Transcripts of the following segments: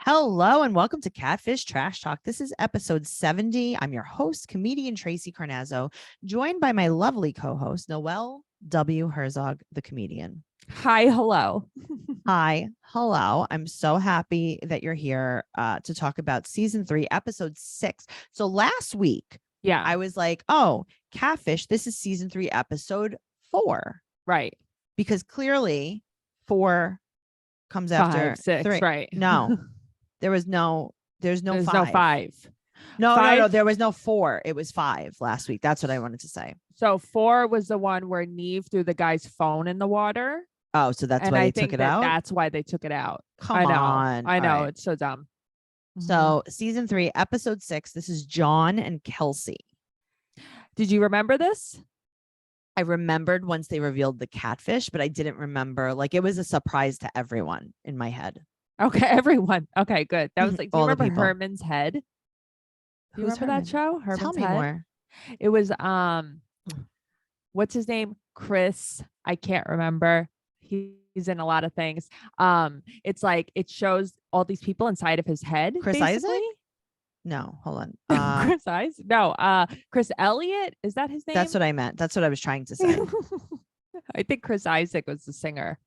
Hello and welcome to Catfish Trash Talk. This is episode 70. I'm your host, comedian Tracey Carnazzo, joined by my lovely co-host, Noelle W. Herzog, the comedian. Hi, hello. Hi, hello. I'm so happy that you're here to talk about season 3, episode 6. So last week, Yeah, I was like, oh, Catfish, this is season 3, episode 4. right. Because clearly 4 comes after 5, 6, 3. right. No, there's no There's 5. no 5. No, there was no 4. It was 5 last week. That's what I wanted to say. So 4 was the one where Neve threw the guy's phone in the water. Oh, so that's why they took it out? That's why they took it out. Come on. I know. All right. It's so dumb. So season 3, episode 6, this is John and Kelsey. Did you remember this? I remembered once they revealed the catfish, but I didn't remember. Like, it was a surprise to everyone in my head. Okay, everyone. Okay, good. That was like, do you All the remember people. Herman's Head? Do you Who's remember that show? Herman? Herman's Tell me Head? more. It was what's his name? Chris. I can't remember. He's in a lot of things. It's like it shows all these people inside of his head. Chris basically. Isaac? No, hold on. Chris Isaac? No, Chris Elliott. Is that his name? That's what I meant. That's what I was trying to say. I think Chris Isaac was the singer.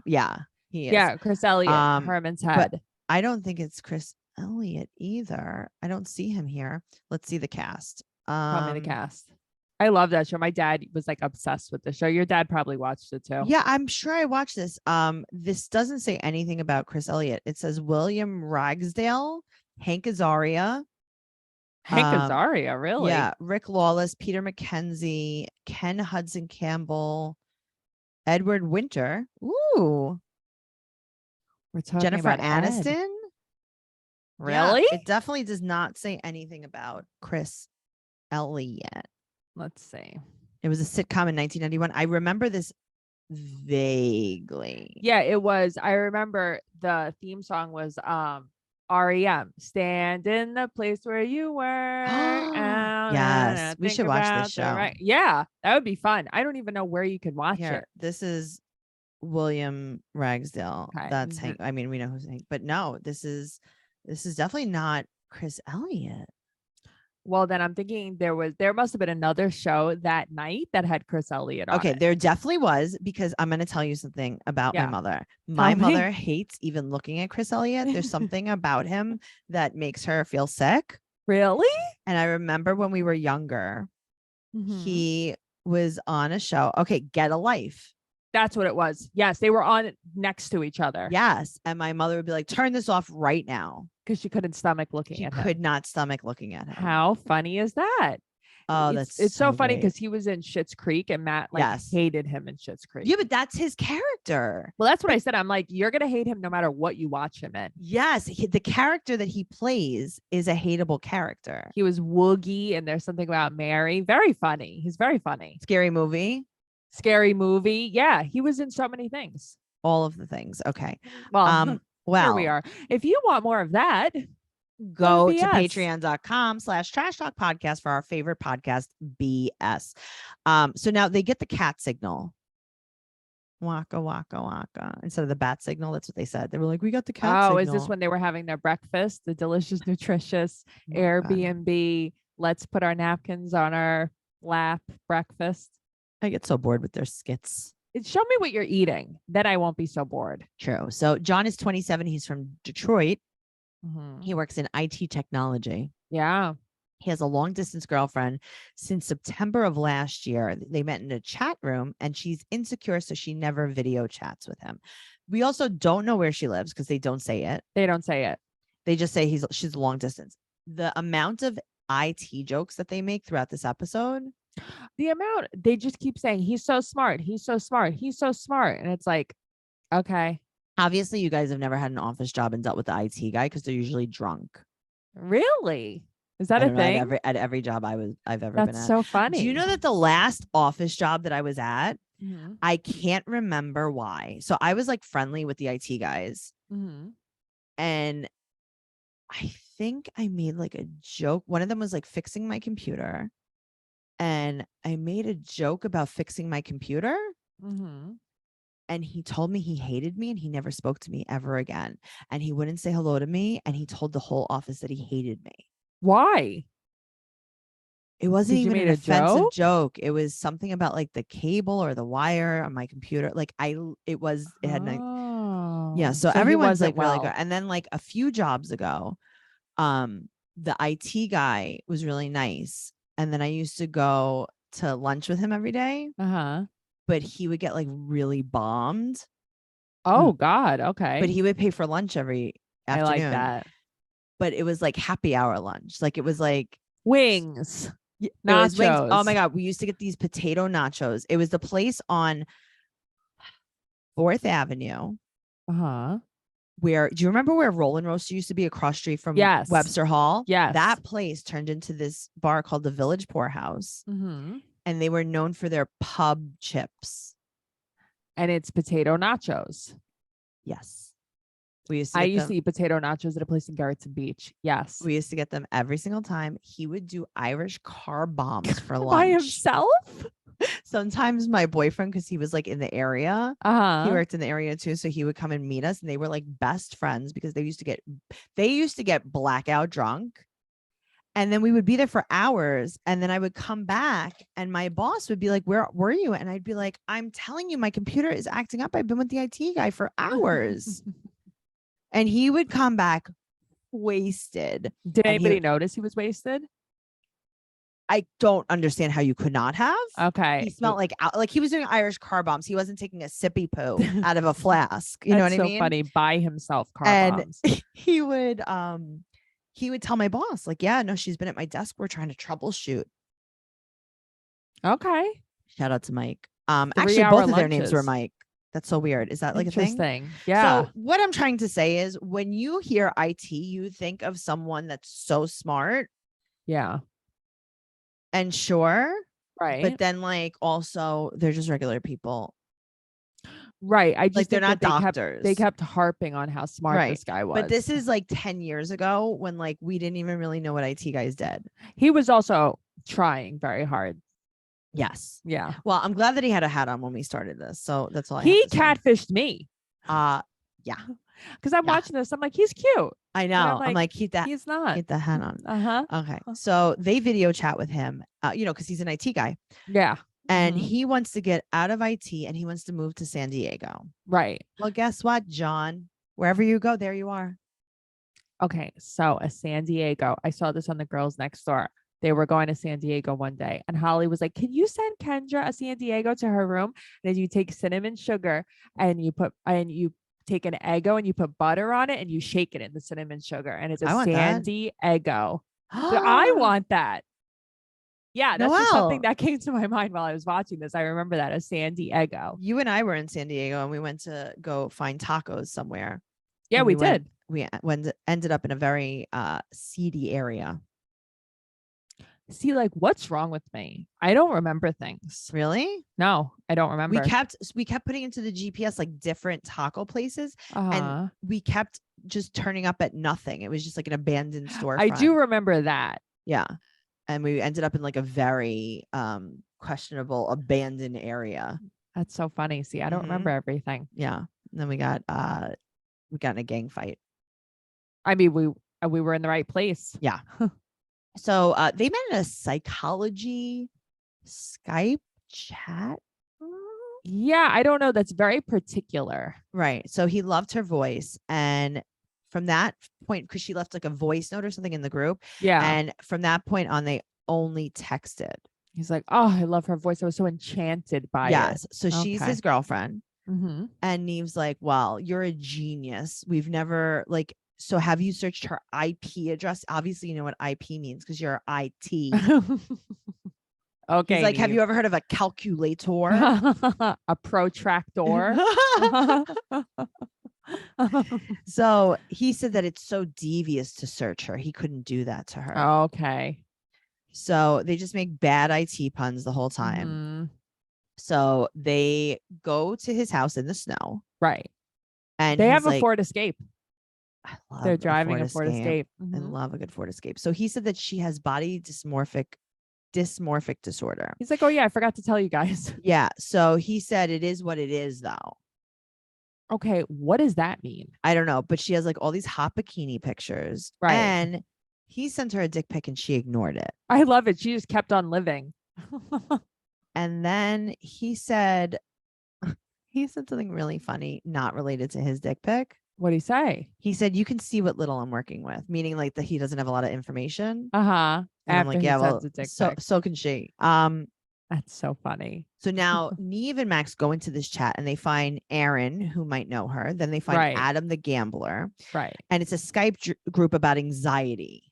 Yeah, he is. Yeah, Chris Elliott, Herman's Head. But I don't think it's Chris Elliott either. I don't see him here. Let's see the cast. Tell me the cast. I love that show. My dad was like obsessed with the show. Your dad probably watched it too. Yeah, I'm sure I watched this. This doesn't say anything about Chris Elliott. It says William Ragsdale, Hank Azaria. Hank Azaria, really? Yeah, Rick Lawless, Peter McKenzie, Ken Hudson Campbell, Edward Winter. Ooh. We're talking Jennifer about Aniston. Ed. Really? Yeah, it definitely does not say anything about Chris Elliott. Let's see. It was a sitcom in 1991. I remember this vaguely. Yeah, it was. I remember the theme song was REM. Stand in the place where you were. Yes, we should watch this show. Right. Yeah, that would be fun. I don't even know where you could watch it. This is William Ragsdale. Okay. That's Hank. I mean, we know who's Hank, but no, this is definitely not Chris Elliott. Well, then I'm thinking there must have been another show that night that had Chris Elliott on it. There definitely was, because I'm going to tell you something about my mother. My mother hates even looking at Chris Elliott. There's something about him that makes her feel sick. Really? And I remember when we were younger, he was on a show. Okay, Get a Life. That's what it was. Yes, they were on next to each other. Yes. And my mother would be like, turn this off right now. Because she couldn't stomach looking at him. She could not stomach looking at him. How funny is that? Oh, it's so funny because he was in Schitt's Creek and Matt hated him in Schitt's Creek. Yeah, but that's his character. Well, that's what I said. I'm like, you're going to hate him no matter what you watch him in. Yes. The character that he plays is a hateable character. He was Woogie, and there's something about Mary. Very funny. He's very funny. Scary movie. Yeah, he was in so many things. All of the things. Okay. Well, well, here we are. If you want more of that, go to patreon.com/trash talk podcast for our favorite podcast, BS. So now they get the cat signal. Waka, waka, waka. Instead of the bat signal. That's what they said. They were like, we got the cat signal. Oh, is this when they were having their breakfast? The delicious, nutritious Airbnb. Let's put our napkins on our lap breakfast. I get so bored with their skits. Show me what you're eating. Then I won't be so bored. True. So John is 27. He's from Detroit. He works in IT technology. Yeah. He has a long distance girlfriend since September of last year. They met in a chat room and she's insecure, so she never video chats with him. We also don't know where she lives because they don't say it. They don't say it. They just say she's long distance. The amount of IT jokes that they make throughout this episode. They just keep saying, he's so smart. He's so smart. He's so smart. And it's like, okay. Obviously, you guys have never had an office job and dealt with the IT guy because they're usually drunk. Really? Is that a thing? At every job I've ever been at. That's so funny. Do you know that the last office job that I was at, I can't remember why. So I was like friendly with the IT guys. And I think I made like a joke. One of them was like fixing my computer. And I made a joke about fixing my computer. And he told me he hated me and he never spoke to me ever again. And he wouldn't say hello to me. And he told the whole office that he hated me. Why? It wasn't Did you even an make a offensive joke? joke. It was something about like the cable or the wire on my computer. Like it had like, yeah. Oh, So so he everyone's wasn't like really good. well. And then like a few jobs ago, the IT guy was really nice. And then I used to go to lunch with him every day, Uh-huh. but he would get like really bombed. Oh God. But Okay. he would pay for lunch every I like afternoon. that. But it was like happy hour lunch. Like it was like Wings. it was wings. Oh my Nachos. God. We used to get these potato nachos. It was the place on 4th Avenue Uh-huh. where, do you remember where Roland Roaster used to be across street from Yes. Webster Hall? Yes. That place turned into this bar called the Village Poorhouse. Mm-hmm. And they were known for their pub chips. And it's potato nachos. Yes. We used to I get used them. to eat potato nachos at a place in Garrettson Beach. Yes. We used to get them every single time. He would do Irish car bombs for lunch. By himself? Sometimes my boyfriend, because he was like in the area, Uh-huh. he worked in the area too, so he would come and meet us, and they were like best friends because they used to get blackout drunk, and then we would be there for hours, and then I would come back, and my boss would be like, "Where were you?" And I'd be like, "I'm telling you, my computer is acting up. I've been with the IT guy for hours," and he would come back wasted. Did And anybody notice he was wasted? I don't understand how you could not have. Okay. He smelled like he was doing Irish car bombs. He wasn't taking a sippy poo out of a flask. You know what I mean? So funny. By himself, car And bombs. he would tell my boss, like, yeah, no, she's been at my desk. We're trying to troubleshoot. Okay. Shout out to Mike. Actually, both of their names were Mike. That's so weird. Is that like a thing? Interesting. Yeah. So what I'm trying to say is when you hear IT, you think of someone that's so smart. Yeah. And sure. Right. But then like also they're just regular people. Right. I just like they're think not that doctors. They kept harping on how smart this guy was. But this is like 10 years ago when like we didn't even really know what IT guys did. He was also trying very hard. Yes. Yeah. Well, I'm glad that he had a hat on when we started this. So that's all I He have to say. catfished me. Yeah. Because I'm watching this. I'm like, he's cute. I know. I'm like, keep that. He's not. Keep the hat on. Uh-huh. Okay. So they video chat with him, because he's an IT guy. Yeah. And he wants to get out of IT and he wants to move to San Diego. Right. Well, guess what, John? Wherever you go, there you are. Okay. So a San Diego. I saw this on the Girls Next Door. They were going to San Diego one day. And Holly was like, can you send Kendra a San Diego to her room? And you take cinnamon sugar and you take an Eggo and you put butter on it and you shake it in the cinnamon sugar. And it's a San Diego. So I want that. Yeah, that's just something that came to my mind while I was watching this. I remember that, a San Diego. You and I were in San Diego and we went to go find tacos somewhere. Yeah, we did. We ended up in a very seedy area. See, like, what's wrong with me? I don't remember things. Really? No, I don't remember. We kept putting into the GPS like different taco places, and we kept just turning up at nothing. It was just like an abandoned storefront. I do remember that. Yeah. And we ended up in like a very questionable abandoned area. That's so funny. See, I don't remember everything. Yeah. And then we got in a gang fight. I mean, we were in the right place. Yeah. So they met in a psychology Skype chat. Yeah, I don't know. That's very particular. Right. So he loved her voice. And from that point, because she left like a voice note or something in the group. Yeah. And from that point on, they only texted. He's like, oh, I love her voice. I was so enchanted by it. Yes. So she's his girlfriend. Mm-hmm. And Neve's like, well, you're a genius. We've never like, so have you searched her IP address? Obviously, you know what IP means because you're IT. Okay. He's like, have you ever heard of a calculator? A protractor? So he said that it's so devious to search her. He couldn't do that to her. Okay. So they just make bad IT puns the whole time. Mm-hmm. So they go to his house in the snow. Right. And they have a Ford Escape. They're driving a Ford Escape. I love a good Ford Escape. So he said that she has body dysmorphic disorder. He's like, oh yeah, I forgot to tell you guys. Yeah. So he said it is what it is though. Okay, what does that mean? I don't know, but she has like all these hot bikini pictures. Right. And he sent her a dick pic and she ignored it. I love it. She just kept on living. And then he said something really funny, not related to his dick pic. What'd he say? He said, you can see what little I'm working with, meaning like that he doesn't have a lot of information. Uh-huh. And I'm like, yeah, well, so can she. That's so funny. So now Neve and Max go into this chat and they find Aaron, who might know her. Then they find Adam the gambler. Right. And it's a Skype group about anxiety.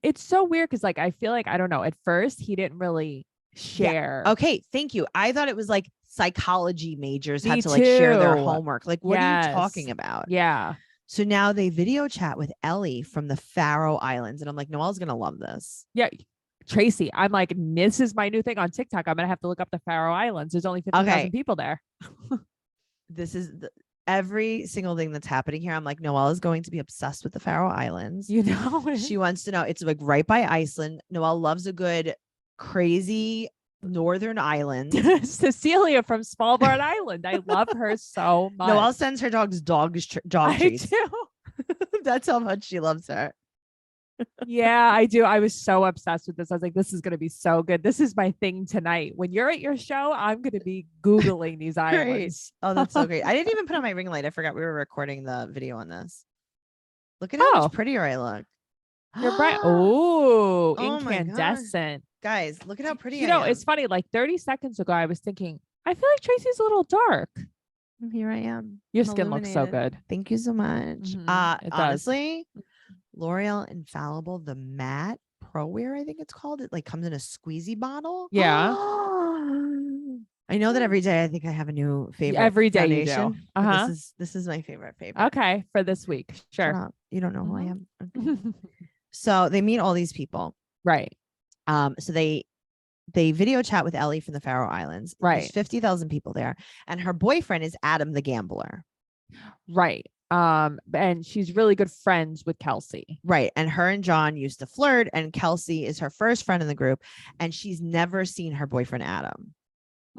It's so weird because like I feel like, I don't know, at first he didn't really share. Yeah. Okay, thank you. I thought it was like psychology majors had to like share their homework. Like, what are you talking about? Yeah. So now they video chat with Ellie from the Faroe Islands. And I'm like, Noelle's going to love this. Yeah. Tracy, I'm like, this is my new thing on TikTok. I'm going to have to look up the Faroe Islands. There's only 50,000 people there. This is every single thing that's happening here. I'm like, Noelle is going to be obsessed with the Faroe Islands. You know, she wants to know. It's like right by Iceland. Noelle loves a good crazy northern island. Cecilia from Svalbard Island. I love her so much. Noelle sends her dog treats. I do. That's how much she loves her. Yeah, I do. I was so obsessed with this. I was like, this is going to be so good. This is my thing tonight. When you're at your show, I'm going to be Googling these islands. Oh, that's so great. I didn't even put on my ring light. I forgot we were recording the video on this. Look at how much prettier I look. You're bright. Oh, incandescent. Guys, look at how pretty you know, it's funny. Like 30 seconds ago, I was thinking, I feel like Tracy's a little dark. Here I am. Your skin looks so good. Thank you so much. Honestly, L'Oreal Infallible, the matte Pro Wear, I think it's called. It like comes in a squeezy bottle. Yeah. I know that every day I think I have a new favorite. Every day foundation, you do. This is my favorite. Okay, for this week. Sure. You don't know who I am. Okay. So they meet all these people. Right. So they video chat with Ellie from the Faroe Islands. Right. There's 50,000 people there. And her boyfriend is Adam the gambler. Right. And she's really good friends with Kelsey. Right. And her and John used to flirt, and Kelsey is her first friend in the group, and she's never seen her boyfriend Adam.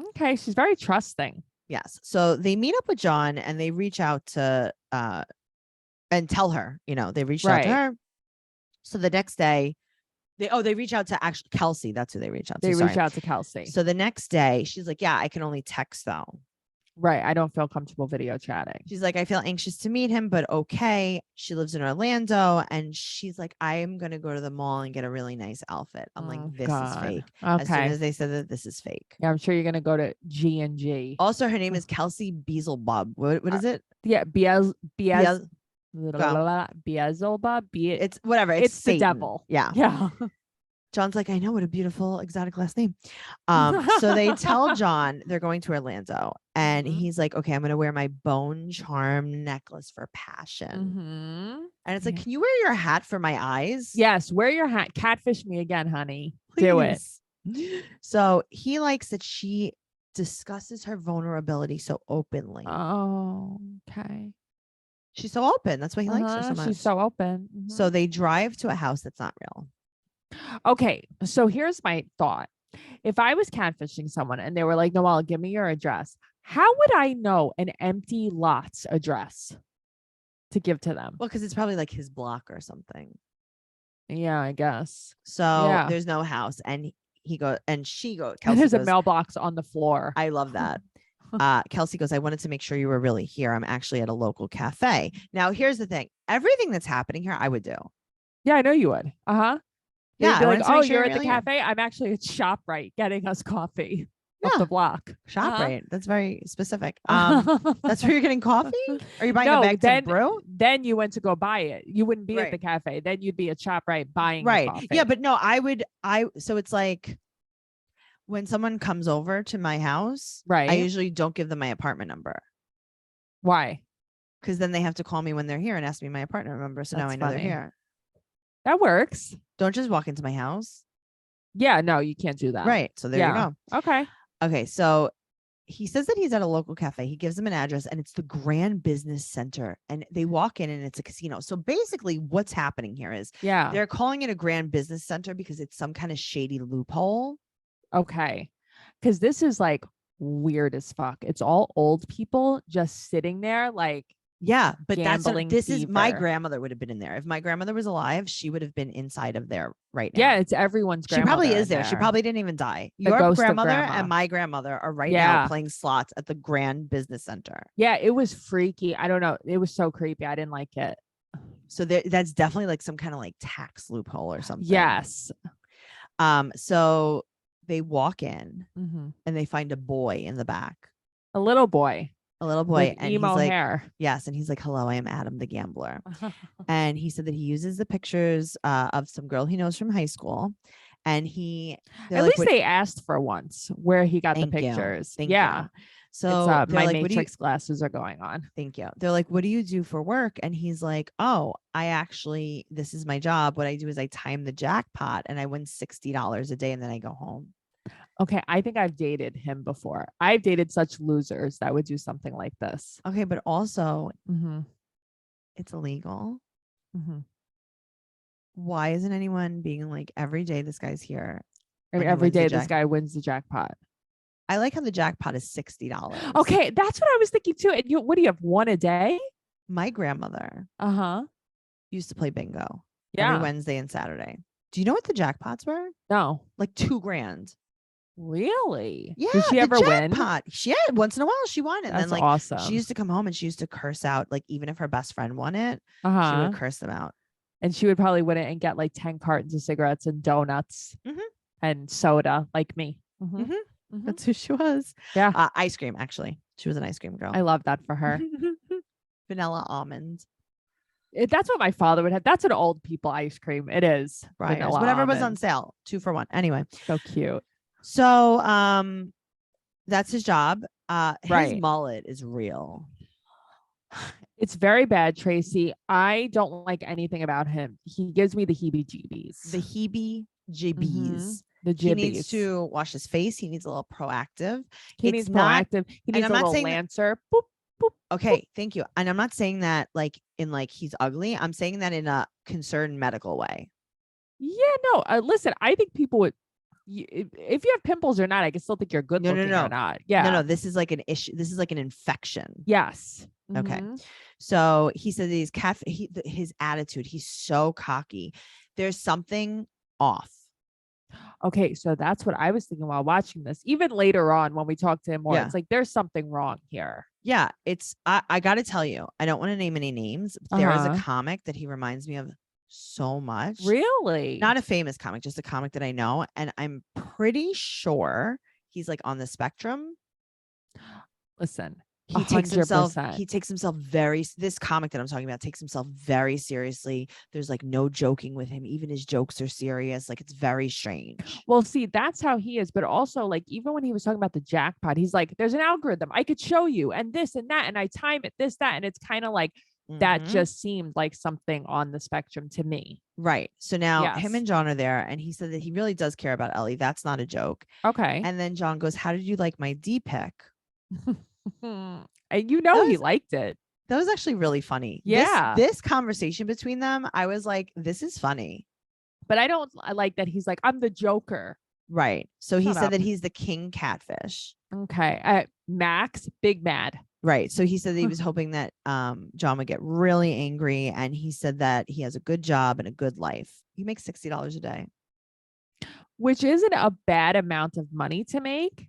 Okay. She's very trusting. Yes. So they meet up with John and they reach out to and tell her, they reached out to her. So the next day they reach out to actually Kelsey. That's who they reach out to. They reach out to Kelsey. So the next day she's like, yeah, I can only text though. Right. I don't feel comfortable video chatting. She's like, I feel anxious to meet him, but okay. She lives in Orlando and she's like, I am going to go to the mall and get a really nice outfit. I'm like, this is fake. Okay. As soon as they said that this is fake. Yeah, I'm sure you're going to go to G&G. Also, her name is Kelsey Beelzebub. What is it? Yeah. Beelzebub. It's whatever. It's the devil. Yeah. Yeah. John's like, I know, what a beautiful exotic last name. So they tell John they're going to Orlando, and he's like, okay, I'm going to wear my bone charm necklace for passion. And it's like, can you wear your hat for my eyes? Yes. Wear your hat. Catfish me again, honey. Please. Do it. So he likes that she discusses her vulnerability so openly. Oh, okay. She's so open. That's why he likes her so much. She's so open. So they drive to a house that's not real. Okay, so here's my thought. If I was catfishing someone and they were like, Noelle, give me your address, how would I know an empty lot's address to give to them? Well, because it's probably like his block or something. Yeah, I guess. So there's no house. And she goes, and there's a mailbox on the floor. I love that. Kelsey goes, I wanted to make sure you were really here. I'm actually at a local cafe. Now, here's the thing. Everything that's happening here, I would do. Yeah, I know you would. Yeah. Be like, oh, you're at the cafe. I'm actually at ShopRite getting us coffee up the block. ShopRite. That's very specific. That's where you're getting coffee? Are you buying a bag to brew? Then you went to go buy it. You wouldn't be at the cafe. Then you'd be at ShopRite buying coffee. Yeah, but no, so it's like when someone comes over to my house, I usually don't give them my apartment number. Why? Because then they have to call me when they're here and ask me my apartment number. So now I know they're here. That works. Don't just walk into my house. Yeah, no, you can't do that. Right. So there you go. Okay. So he says that he's at a local cafe. He gives them an address and it's the Grand Business Center. And they walk in and it's a casino. So basically what's happening here is they're calling it a Grand Business Center because it's some kind of shady loophole. Okay. Because this is like weird as fuck. It's all old people just sitting there like, yeah, but gambling this is my fever. grandmother would have been in there. If my grandmother was alive, she would have been inside of there right now. Yeah, it's everyone's She grandmother. probably is in there. She probably didn't even die. The Your ghost of grandmother grandma. and my grandmother are right Yeah. now playing slots at the Grand Business Center. Yeah, it was freaky. I don't know. It was so creepy. I didn't like it. So that's definitely like some kind of like tax loophole or something. Yes. So they walk in Mm-hmm. and they find a boy in the back. A little boy. A little boy. With And emo he's like, hair. yes. And he's like, hello, I am Adam the gambler. And he said that he uses the pictures of some girl he knows from high school. And at least they asked for once where he got the pictures. Thank you. So my like, Matrix glasses are going on. Thank you. They're like, what do you do for work? And he's like, oh, this is my job. What I do is I time the jackpot and I win $60 a day and then I go home. Okay. I think I've dated him before. I've dated such losers that would do something like this. Okay. But also Mm-hmm. it's illegal. Mm-hmm. Why isn't anyone being like, every day this guy's here? Every day this guy wins the jackpot. I like how the jackpot is $60. Okay, that's what I was thinking too. And what do you have, one a day? My grandmother used to play bingo every Wednesday and Saturday. Do you know what the jackpots were? No. Like $2,000. Really? Yeah. Did she ever win? Yeah, once in a while she won. And that's then like awesome. She used to come home and she used to curse out, like even if her best friend won it, she would curse them out. And she would probably win it and get like 10 cartons of cigarettes and donuts and soda, like me. That's who she was. Yeah. Ice cream, actually. She was an ice cream girl. I love that for her. Vanilla almond. That's what my father would have. That's an old people ice cream. It is. Whatever was on sale. 2 for 1. Anyway. So cute. So that's his job. His mullet is real. It's very bad, Tracy. I don't like anything about him. He gives me the heebie-jeebies. The heebie-jeebies. The jibbies. He needs to wash his face. He needs a little proactive. He needs proactive. He needs a little lancer. Boop, boop, okay, boop. Thank you. And I'm not saying that like in like he's ugly. I'm saying that in a concerned medical way. Yeah, no. Listen, I think people would. If you have pimples or not, I can still think you're good looking or not. Yeah. No. This is like an issue. This is like an infection. Yes. Okay. So he said that his attitude, he's so cocky. There's something off. Okay. So that's what I was thinking while watching this. Even later on when we talk to him more, it's like, there's something wrong here. Yeah. I got to tell you, I don't want to name any names. But there is a comic that he reminds me of so much. Really? Not a famous comic, just a comic that I know. And I'm pretty sure he's like on the spectrum. Listen, he 100%. takes himself this comic that I'm talking about takes himself very seriously. There's like no joking with him. Even his jokes are serious. Like it's very strange. Well, see, that's how he is. But also like, even when he was talking about the jackpot, he's like, there's an algorithm I could show you and this and that. And I time it, this, that. And it's kind of like, that just seemed like something on the spectrum to me. Right. So now him and John are there and he said that he really does care about Ellie. That's not a joke. Okay. And then John goes, how did you like my D pic? And he liked it. That was actually really funny. Yeah. This conversation between them, I was like, this is funny. But I like that he's like, I'm the Joker. Right. So he said that he's the king catfish. Okay. Max, big mad. Right. So he said that he was hoping that John would get really angry. And he said that he has a good job and a good life. He makes $60 a day. Which isn't a bad amount of money to make.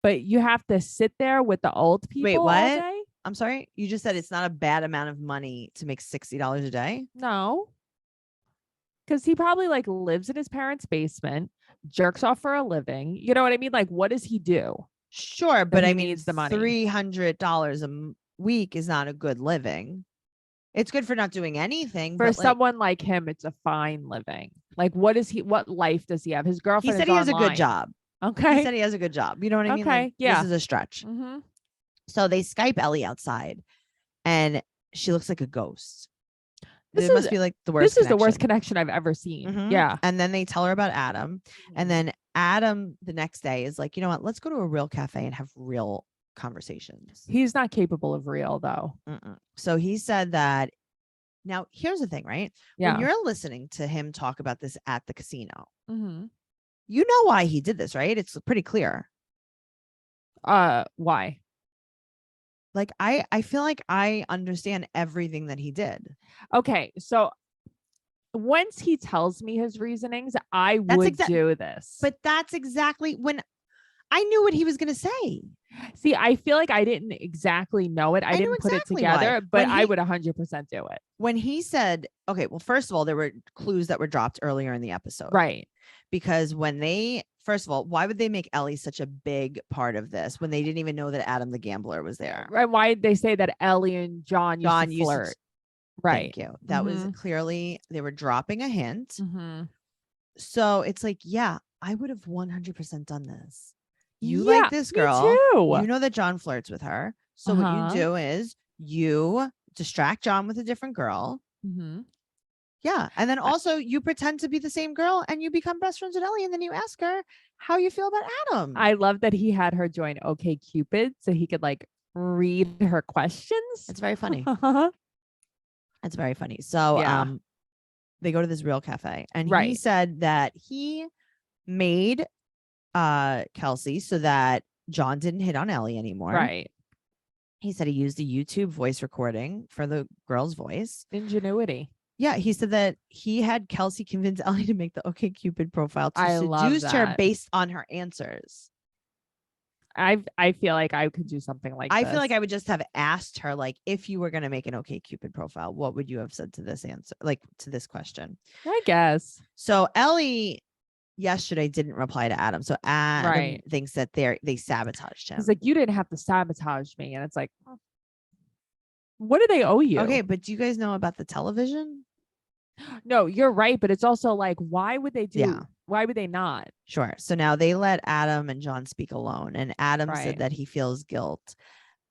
But you have to sit there with the old people. Wait, what? All day? I'm sorry. You just said it's not a bad amount of money to make $60 a day? No. Because he probably like lives in his parents' basement, jerks off for a living. You know what I mean? Like, what does he do? Sure, but I mean, needs the money. $300 a week is not a good living. It's good for not doing anything. For someone like him, it's a fine living. Like, what life does he have? His girlfriend. He said he has a good job. Okay. He said he has a good job. You know what I mean? Like, yeah. This is a stretch. So they Skype Ellie outside and she looks like a ghost. It must be like the worst. This is the worst connection I've ever seen. Yeah. And then they tell her about Adam. And then Adam the next day is like, you know what? Let's go to a real cafe and have real conversations. He's not capable of real though. So he said that. Now, here's the thing, right? Yeah. When you're listening to him talk about this at the casino, you know why he did this, right? It's pretty clear. Why? Like, I feel like I understand everything that he did. Okay, so once he tells me his reasonings, I would do this. But that's exactly when I knew what he was going to say. See, I feel like I didn't exactly know it. I didn't put it together, but I would 100% do it. When he said, okay, well, first of all, there were clues that were dropped earlier in the episode. Right. Because first of all, why would they make Ellie such a big part of this when they didn't even know that Adam the gambler was there? Right. Why did they say that Ellie and John used to flirt? Right. Thank you. That was clearly, they were dropping a hint. So it's like, yeah, I would have 100% done this. You like this girl. Me too. You know that John flirts with her. So what you do is you distract John with a different girl. Yeah. And then also you pretend to be the same girl and you become best friends with Ellie. And then you ask her how you feel about Adam. I love that he had her join OkCupid so he could like read her questions. It's very funny. It's very funny. So they go to this real cafe and he said that he made Kelsey so that John didn't hit on Ellie anymore. Right. He said he used a YouTube voice recording for the girl's voice. Ingenuity. Yeah, he said that he had Kelsey convince Ellie to make the OkCupid profile to seduce her based on her answers. I feel like I could do something like this. I feel like I would just have asked her, like, if you were going to make an OkCupid profile, what would you have said to this answer, like to this question? I guess. So Ellie yesterday didn't reply to Adam. So Adam thinks that they sabotaged him. It's like, you didn't have to sabotage me. And it's like, what do they owe you? Okay, but do you guys know about the television? No, you're right. But it's also like, why would they do? Yeah. Why would they not? Sure. So now they let Adam and John speak alone. And Adam said that he feels guilt.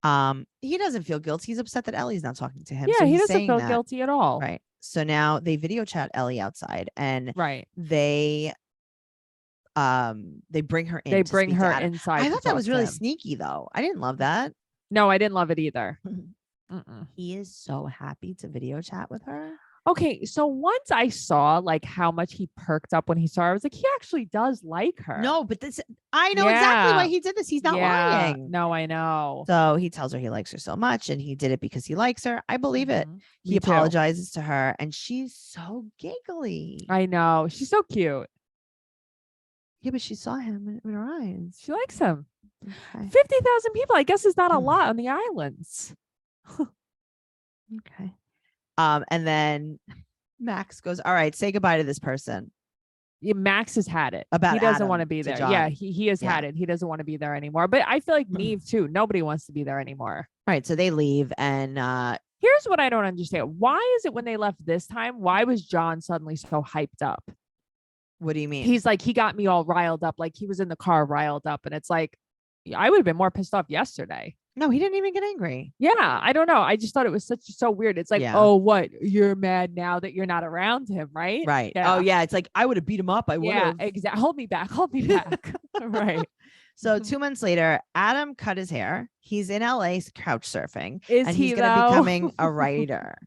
He doesn't feel guilt. He's upset thatEllie's not talking to him. Yeah, so he doesn't feel guilty at all. Right. So now they video chat Ellie outside and they bring her in. They bring her inside. I thought that was really sneaky though. I didn't love that. No, I didn't love it either. He is so happy to video chat with her. Okay, so once I saw like how much he perked up when he saw her, I was like, he actually does like her. No, but I know exactly why he did this. He's not lying. No, I know. So he tells her he likes her so much and he did it because he likes her. I believe it. He apologizes to her and she's so giggly. I know. She's so cute. Yeah, but she saw him in her eyes. She likes him. Okay. 50,000 people, I guess, is not a lot on the islands. Okay. And then Max goes, all right, say goodbye to this person. Yeah, Max has had it. He doesn't want to be there. Yeah, he has had it. He doesn't want to be there anymore. But I feel like Neve too. Nobody wants to be there anymore. All right. So they leave. And here's what I don't understand. Why is it when they left this time, why was John suddenly so hyped up? What do you mean? He's like, he got me all riled up. Like he was in the car riled up. And it's like, I would have been more pissed off yesterday. No, he didn't even get angry. Yeah, I don't know. I just thought it was so weird. It's like, oh, what? You're mad now that you're not around him, right? Right. Yeah. Oh, yeah. It's like, I would have beat him up. I would have. Yeah, exactly. Hold me back. Hold me back. Right. So 2 months later, Adam cut his hair. He's in LA couch surfing. He's going to be becoming a writer.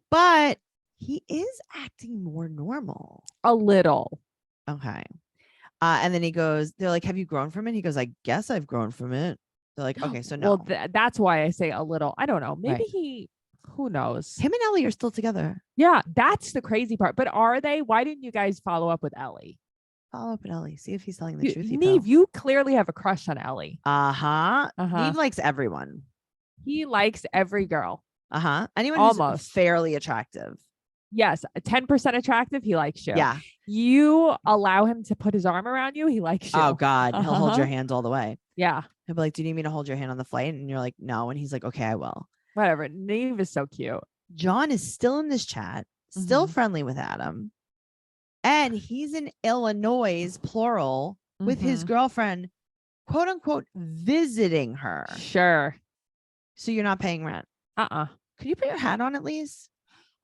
But he is acting more normal. A little. Okay. And then they're like, have you grown from it? He goes, I guess I've grown from it. They're like, okay, so no. Well, that's why I say a little. I don't know. Maybe who knows? Him and Ellie are still together. Yeah, that's the crazy part. But are they? Why didn't you guys follow up with Ellie? Follow up with Ellie. See if he's telling the truth. Neve, you clearly have a crush on Ellie. Neve likes everyone. He likes every girl. Anyone who's fairly attractive. Yes, 10% attractive, he likes you. Yeah. You allow him to put his arm around you, he likes you. Oh, God. He'll hold your hands all the way. Yeah. He'll be like, do you need me to hold your hand on the flight? And you're like, no. And he's like, okay, I will. Whatever. Neve is so cute. John is still in this chat, still friendly with Adam. And he's in Illinois, plural, with his girlfriend, quote unquote, visiting her. Sure. So you're not paying rent. Could you put your hat on at least?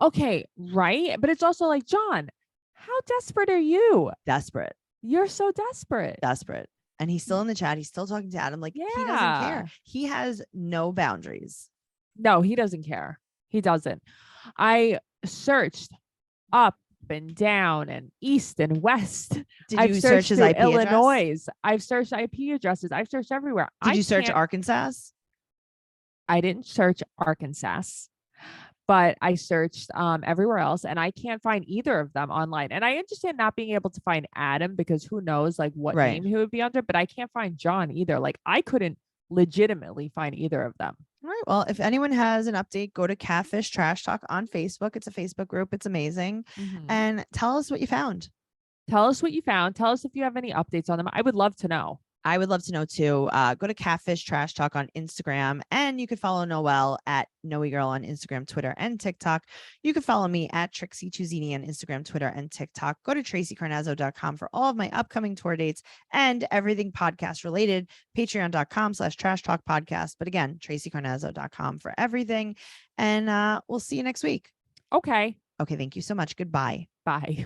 Okay, right. But it's also like, John, how desperate are you? Desperate. You're so desperate. Desperate. And he's still in the chat. He's still talking to Adam. Like, he doesn't care. He has no boundaries. No, he doesn't care. He doesn't. I searched up and down and east and west. Did I've you searched search his through IP address? Illinois. I've searched IP addresses. I've searched everywhere. Did you search Arkansas? I didn't search Arkansas, but I searched everywhere else, and I can't find either of them online. And I understand not being able to find Adam because who knows like what Right. name he would be under, but I can't find John either. Like I couldn't legitimately find either of them. All right. Well, if anyone has an update, go to Catfish Trash Talk on Facebook. It's a Facebook group. It's amazing. And tell us what you found. Tell us what you found. Tell us if you have any updates on them. I would love to know. I would love to know too. Go to Catfish Trash Talk on Instagram, and you could follow Noelle at Noe Girl on Instagram, Twitter, and TikTok. You can follow me at Trixie Tuzini on Instagram, Twitter, and TikTok. Go to TraceyCarnazzo.com for all of my upcoming tour dates and everything podcast related. Patreon.com/Trash Talk Podcast. But again, TraceyCarnazzo.com for everything. And we'll see you next week. Okay. Okay. Thank you so much. Goodbye. Bye.